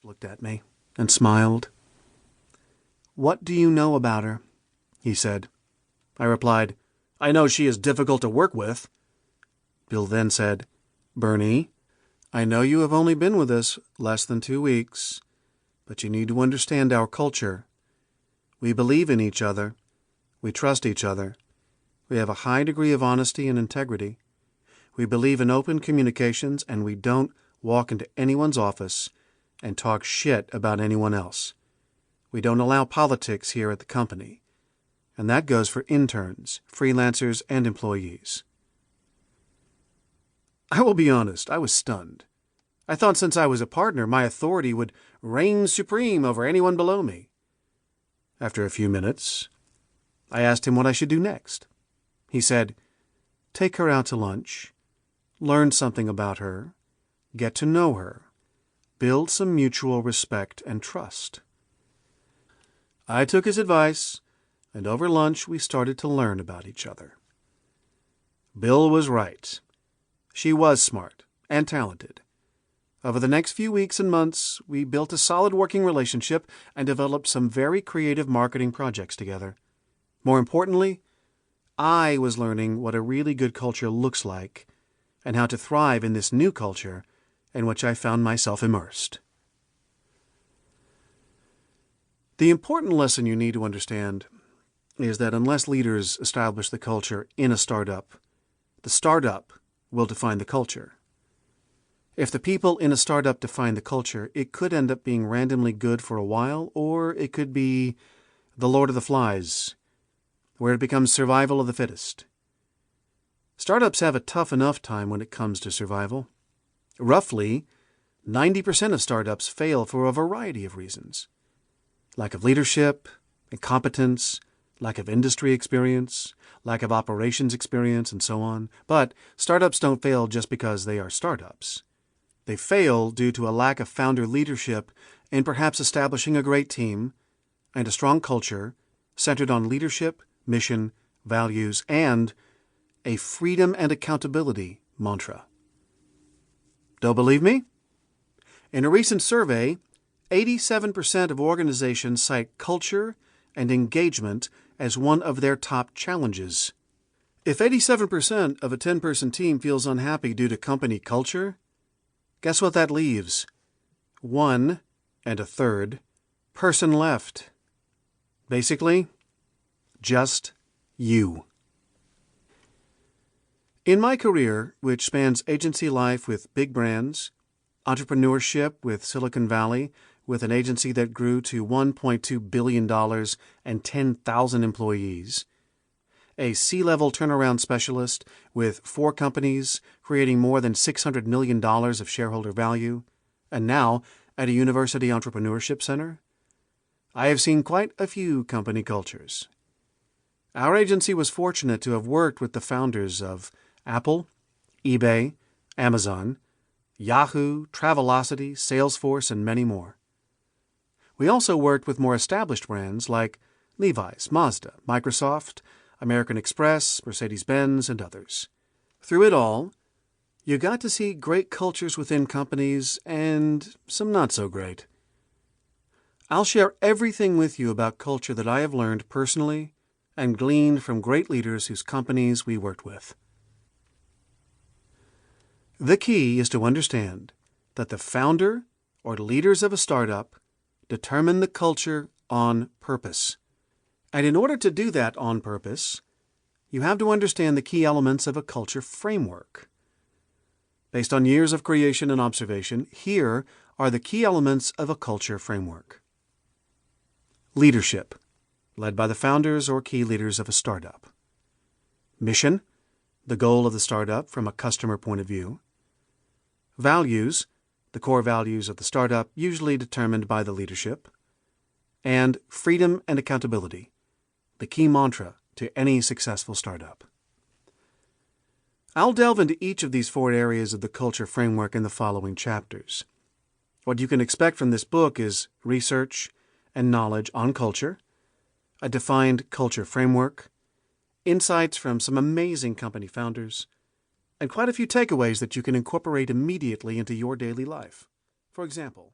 looked at me and smiled. "What do you know about her?" he said. I replied, "I know she is difficult to work with." Bill then said, "Bernie, I know you have only been with us less than 2 weeks, but you need to understand our culture. We believe in each other. We trust each other. We have a high degree of honesty and integrity. We believe in open communications, and we don't walk into anyone's office and talk shit about anyone else. We don't allow politics here at the company. And that goes for interns, freelancers, and employees." I will be honest, I was stunned. I thought since I was a partner, my authority would reign supreme over anyone below me. After a few minutes, I asked him what I should do next. He said, "Take her out to lunch, learn something about her, get to know her, build some mutual respect and trust." I took his advice, and over lunch we started to learn about each other. Bill was right. She was smart and talented. Over the next few weeks and months, we built a solid working relationship and developed some very creative marketing projects together. More importantly, I was learning what a really good culture looks like and how to thrive in this new culture in which I found myself immersed. The important lesson you need to understand is that unless leaders establish the culture in a startup, the startup will define the culture. If the people in a startup define the culture, it could end up being randomly good for a while, or it could be the Lord of the Flies, where it becomes survival of the fittest. Startups have a tough enough time when it comes to survival. Roughly, 90% of startups fail for a variety of reasons. Lack of leadership, incompetence, lack of industry experience, lack of operations experience, and so on. But startups don't fail just because they are startups. They fail due to a lack of founder leadership and perhaps establishing a great team and a strong culture centered on leadership, mission, values, and a freedom and accountability mantra. Don't believe me? In a recent survey, 87% of organizations cite culture and engagement as one of their top challenges. If 87% of a 10-person team feels unhappy due to company culture, guess what that leaves? 1 1/3 person left. Basically, just you. In my career, which spans agency life with big brands, entrepreneurship with Silicon Valley, with an agency that grew to $1.2 billion and 10,000 employees, a C-level turnaround specialist with 4 companies creating more than $600 million of shareholder value, and now at a university entrepreneurship center, I have seen quite a few company cultures. Our agency was fortunate to have worked with the founders of Apple, eBay, Amazon, Yahoo, Travelocity, Salesforce, and many more. We also worked with more established brands like Levi's, Mazda, Microsoft, American Express, Mercedes-Benz, and others. Through it all, you got to see great cultures within companies and some not so great. I'll share everything with you about culture that I have learned personally and gleaned from great leaders whose companies we worked with. The key is to understand that the founder or leaders of a startup determine the culture on purpose. And in order to do that on purpose, you have to understand the key elements of a culture framework. Based on years of creation and observation, here are the key elements of a culture framework. Leadership, led by the founders or key leaders of a startup. Mission, the goal of the startup from a customer point of view. Values, the core values of the startup, usually determined by the leadership. And freedom and accountability, the key mantra to any successful startup. I'll delve into each of these 4 areas of the culture framework in the following chapters. What you can expect from this book is research and knowledge on culture, a defined culture framework, insights from some amazing company founders, and quite a few takeaways that you can incorporate immediately into your daily life. For example,